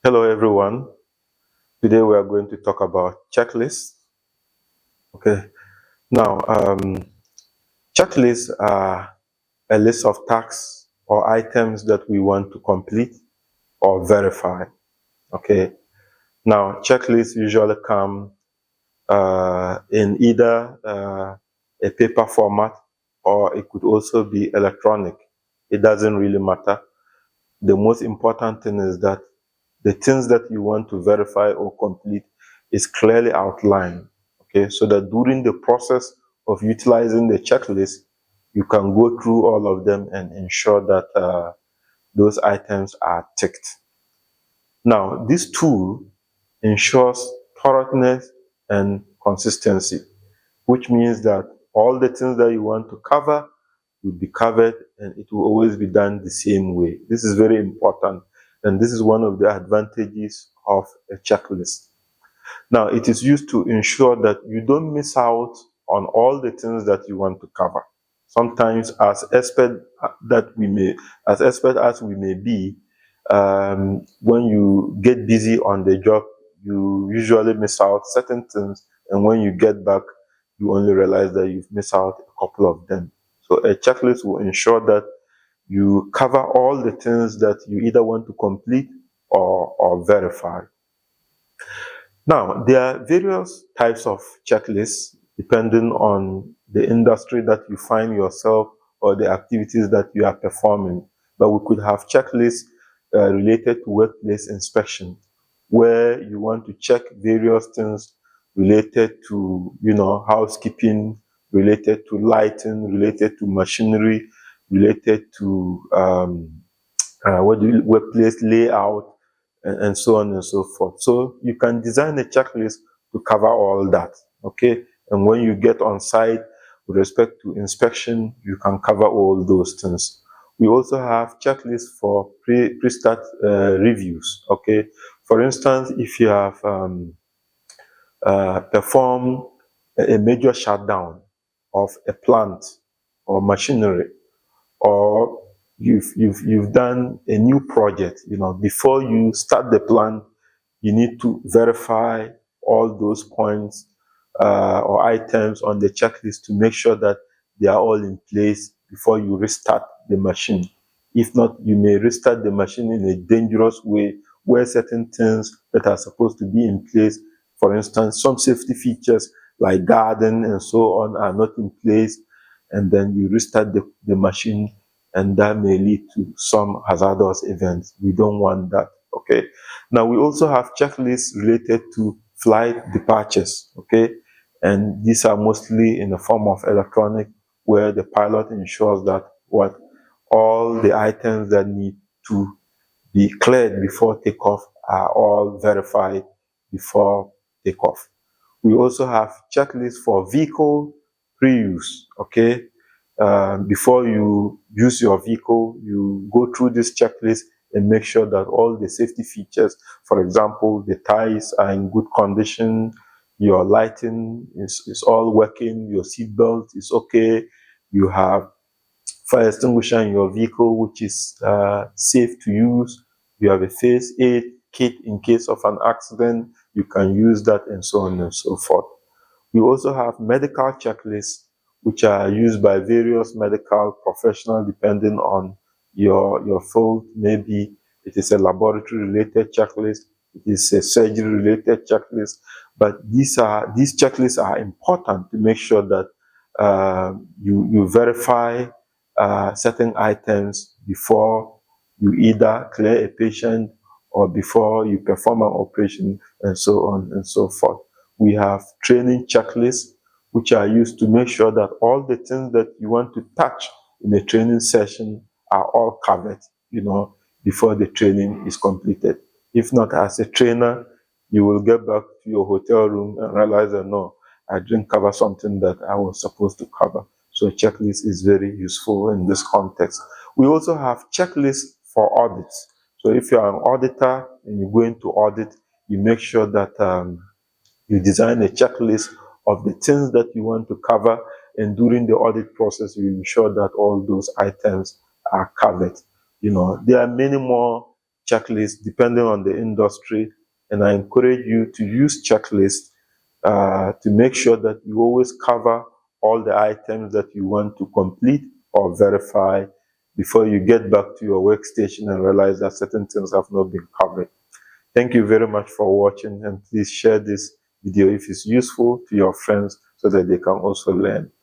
Hello everyone. Today we are going to talk about checklists. Okay. Now, checklists are a list of tasks or items that we want to complete or verify. Okay. Now, checklists usually come in either a paper format or it could also be electronic. It doesn't really matter. The most important thing is that the things that you want to verify or complete is clearly outlined, okay, so that during the process of utilizing the checklist, you can go through all of them and ensure that those items are ticked. Now, this tool ensures thoroughness and consistency, which means that all the things that you want to cover will be covered and it will always be done the same way. This is very important, and this is one of the advantages of a checklist. Now, it is used to ensure that you don't miss out on all the things that you want to cover. Sometimes, as expert as we may be, when you get busy on the job, you usually miss out certain things, and when you get back, you only realize that you've missed out a couple of them. So a checklist will ensure that you cover all the things that you either want to complete or verify. Now, there are various types of checklists depending on the industry that you find yourself or the activities that you are performing. But we could have checklists related to workplace inspection, where you want to check various things related to, housekeeping, related to lighting, related to machinery, related to workplace layout, and so on and so forth. So you can design a checklist to cover all that, okay? And when you get on site with respect to inspection, you can cover all those things. We also have checklists for pre-start reviews, okay? For instance, if you have performed a major shutdown of a plant or machinery, or you've done a new project, before you start the plan, you need to verify all those points or items on the checklist to make sure that they are all in place before you restart the machine. If not, you may restart the machine in a dangerous way where certain things that are supposed to be in place, for instance, some safety features like guarding and so on, are not in place, and then you restart the machine, and that may lead to some hazardous events. We don't want that, okay? Now, we also have checklists related to flight departures, okay? And these are mostly in the form of electronic, where the pilot ensures that all the items that need to be cleared before takeoff are all verified before takeoff. We also have checklists for vehicle pre-use, okay? Before you use your vehicle, you go through this checklist and make sure that all the safety features, for example, the tires are in good condition, your lighting is all working, your seat belt is okay, you have fire extinguisher in your vehicle which is safe to use, you have a first aid kit in case of an accident, you can use that, and so on and so forth. We also have medical checklists, which are used by various medical professionals depending on your field. Maybe it is a laboratory-related checklist, it is a surgery-related checklist, but these checklists are important to make sure that you verify certain items before you either clear a patient or before you perform an operation, and so on and so forth. We have training checklists, which are used to make sure that all the things that you want to touch in a training session are all covered, before the training is completed. If not, as a trainer, you will get back to your hotel room and realize that no, I didn't cover something that I was supposed to cover. So a checklist is very useful in this context. We also have checklists for audits. So if you're an auditor and you're going to audit, you make sure that you design a checklist of the things that you want to cover, and during the audit process, you ensure that all those items are covered. There are many more checklists depending on the industry. And I encourage you to use checklists to make sure that you always cover all the items that you want to complete or verify before you get back to your workstation and realize that certain things have not been covered. Thank you very much for watching, and please share this video if it's useful to your friends so that they can also learn.